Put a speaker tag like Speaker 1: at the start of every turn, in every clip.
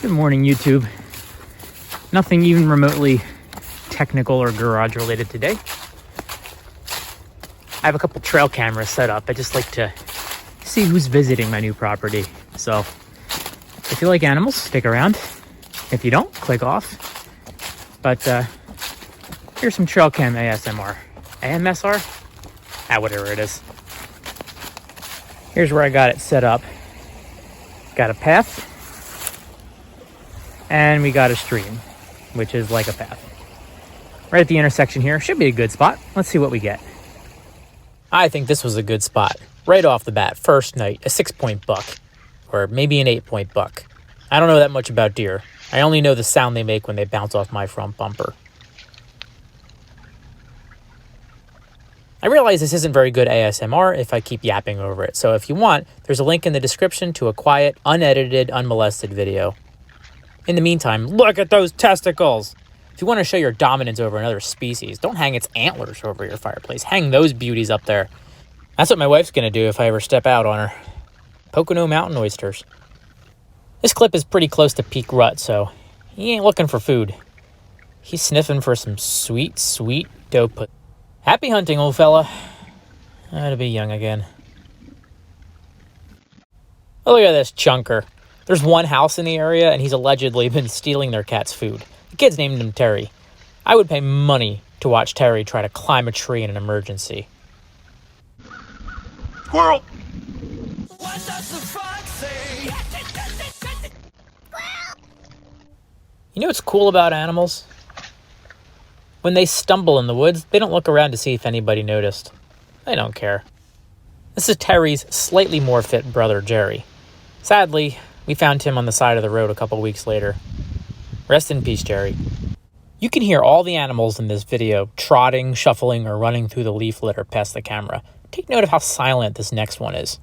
Speaker 1: Good morning, YouTube. Nothing even remotely technical or garage related today. I have a couple trail cameras set up. I just like to see who's visiting my new property. So if you like animals, stick around. If you don't, click off. But here's some trail cam ASMR. AMSR? Whatever it is. Here's where I got it set up. Got a path. And we got a stream, which is like a path. Right at the intersection here. Should be a good spot. Let's see what we get. I think this was a good spot. Right off the bat, first night, a 6-point buck. Or maybe an 8-point buck. I don't know that much about deer. I only know the sound they make when they bounce off my front bumper. I realize this isn't very good ASMR if I keep yapping over it. So if you want, there's a link in the description to a quiet, unedited, unmolested video. In the meantime, look at those testicles! If you want to show your dominance over another species, don't hang its antlers over your fireplace. Hang those beauties up there. That's what my wife's going to do if I ever step out on her. Pocono mountain oysters. This clip is pretty close to peak rut, so he ain't looking for food. He's sniffing for some sweet, sweet dope. Happy hunting, old fella. To be young again. Oh, look at this chunker. There's one house in the area, and he's allegedly been stealing their cat's food. The kids named him Terry. I would pay money to watch Terry try to climb a tree in an emergency.
Speaker 2: Squirrel!
Speaker 3: What does the fox say?
Speaker 1: You know what's cool about animals? When they stumble in the woods, they don't look around to see if anybody noticed. They don't care. This is Terry's slightly more fit brother, Jerry. Sadly, we found him on the side of the road a couple weeks later. Rest in peace, Jerry. You can hear all the animals in this video trotting, shuffling, or running through the leaf litter past the camera. Take note of how silent this next one is.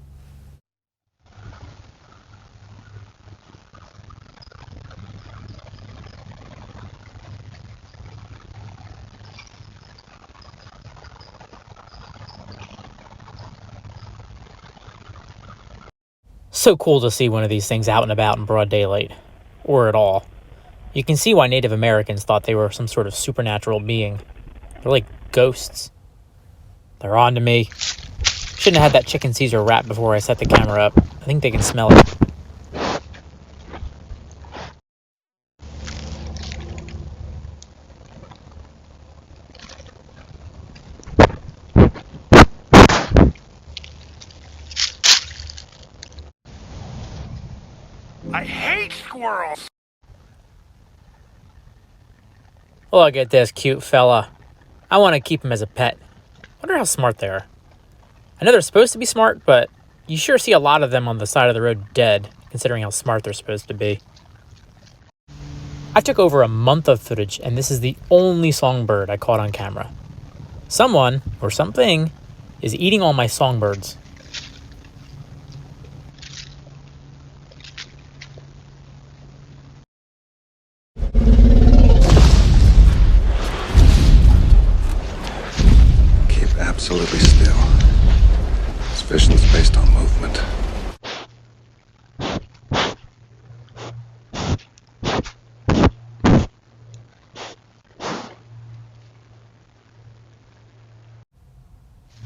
Speaker 1: So cool to see one of these things out and about in broad daylight. Or at all. You can see why Native Americans thought they were some sort of supernatural being. They're like ghosts. They're on to me. Shouldn't have had that chicken Caesar wrap before I set the camera up. I think they can smell it.
Speaker 2: I hate squirrels!
Speaker 1: Look at this cute fella. I want to keep him as a pet. Wonder how smart they are. I know they're supposed to be smart, but you sure see a lot of them on the side of the road dead, considering how smart they're supposed to be. I took over a month of footage, and this is the only songbird I caught on camera. Someone, or something, is eating all my songbirds.
Speaker 2: Absolutely still. This vision's based on movement.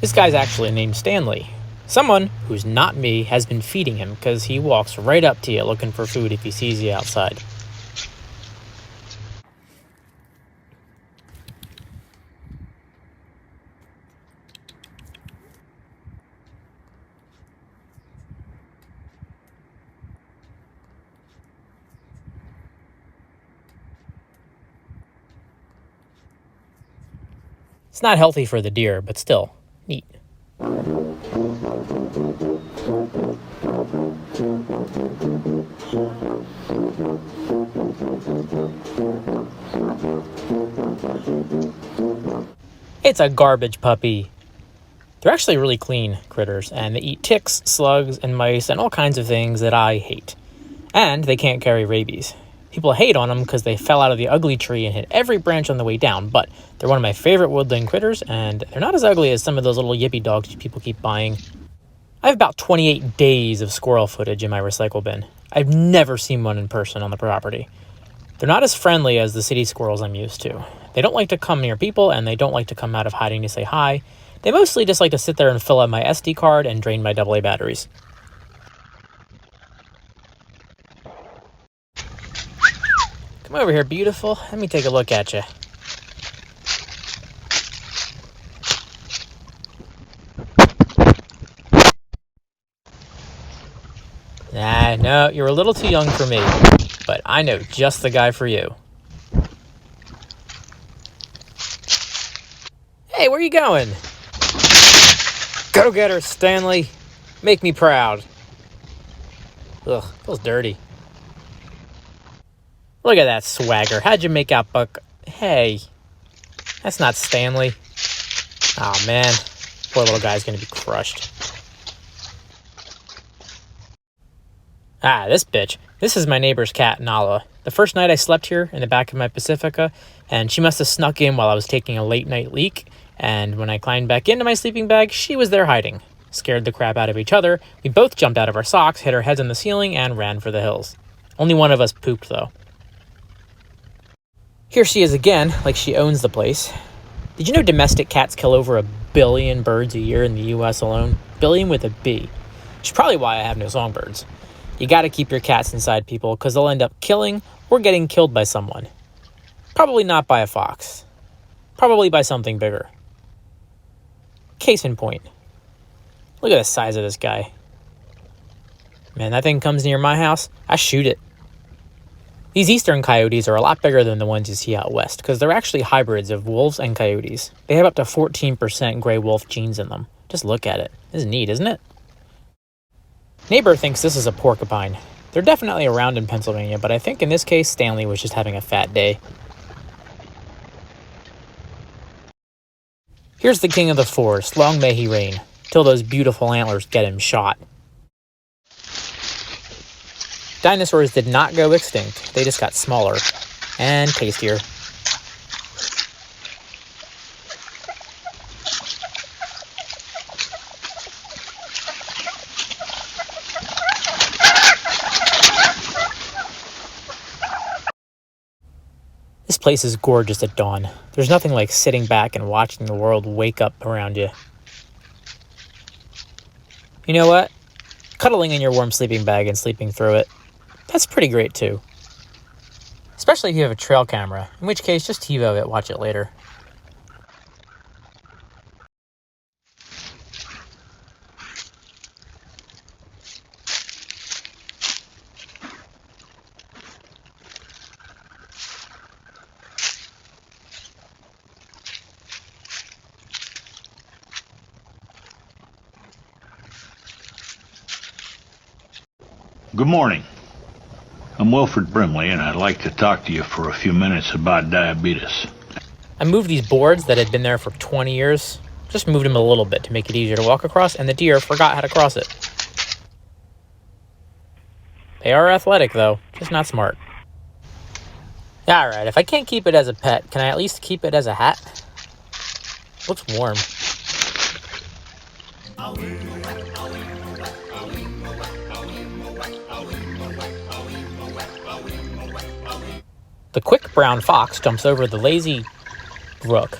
Speaker 1: This guy's actually named Stanley. Someone who's not me has been feeding him because he walks right up to you looking for food if he sees you outside. It's not healthy for the deer, but still, neat. It's a garbage puppy. They're actually really clean critters, and they eat ticks, slugs, and mice, and all kinds of things that I hate. And they can't carry rabies. People hate on them because they fell out of the ugly tree and hit every branch on the way down, but they're one of my favorite woodland critters, and they're not as ugly as some of those little yippy dogs people keep buying. I have about 28 days of squirrel footage in my recycle bin, I've never seen one in person on the property. They're not as friendly as the city squirrels I'm used to. They don't like to come near people, and they don't like to come out of hiding to say hi. They mostly just like to sit there and fill up my SD card and drain my AA batteries. Come over here, beautiful. Let me take a look at you. Nah, no, you're a little too young for me, but I know just the guy for you. Hey, where you going? Go get her, Stanley. Make me proud. Ugh, feels dirty. Look at that swagger. How'd you make out, Buck? Hey, that's not Stanley. Oh, man. Poor little guy's gonna be crushed. Ah, this bitch. This is my neighbor's cat, Nala. The first night I slept here in the back of my Pacifica, and she must have snuck in while I was taking a late night leak, and when I climbed back into my sleeping bag, she was there hiding. Scared the crap out of each other, we both jumped out of our socks, hit our heads on the ceiling, and ran for the hills. Only one of us pooped, though. Here she is again, like she owns the place. Did you know domestic cats kill over 1 billion birds a year in the US alone? Billion with a B. Which is probably why I have no songbirds. You gotta keep your cats inside, people, because they'll end up killing or getting killed by someone. Probably not by a fox. Probably by something bigger. Case in point. Look at the size of this guy. Man, that thing comes near my house, I shoot it. These eastern coyotes are a lot bigger than the ones you see out west, because they're actually hybrids of wolves and coyotes. They have up to 14% gray wolf genes in them. Just look at it. This is neat, isn't it? Neighbor thinks this is a porcupine. They're definitely around in Pennsylvania, but I think in this case, Stanley was just having a fat day. Here's the king of the forest, long may he reign, till those beautiful antlers get him shot. Dinosaurs did not go extinct, they just got smaller and tastier. This place is gorgeous at dawn. There's nothing like sitting back and watching the world wake up around you. You know what? Cuddling in your warm sleeping bag and sleeping through it. That's pretty great too. Especially if you have a trail camera, in which case just TiVo it, watch it later.
Speaker 4: Good morning. I'm Wilfred Brimley, and I'd like to talk to you for a few minutes about diabetes.
Speaker 1: I moved these boards that had been there for 20 years. Just moved them a little bit to make it easier to walk across, and the deer forgot how to cross it. They are athletic, though, just not smart. Alright, if I can't keep it as a pet, can I at least keep it as a hat? Looks warm. The quick brown fox jumps over the lazy rook.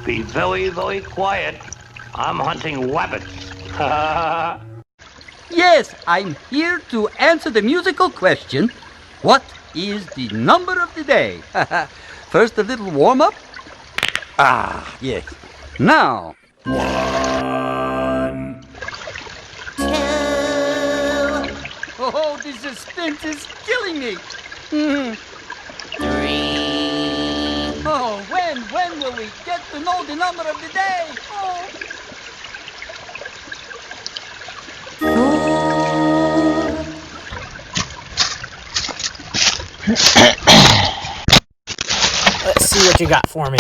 Speaker 5: Be very, very quiet. I'm hunting rabbits.
Speaker 6: Yes, I'm here to answer the musical question. What is the number of the day? First, a little warm-up. Ah, yes. Now.
Speaker 3: 1, 2,
Speaker 6: Oh, the suspense is killing me.
Speaker 3: 3.
Speaker 6: Oh, when will we get to know the number of the day? Oh.
Speaker 1: Let's see what you got for me.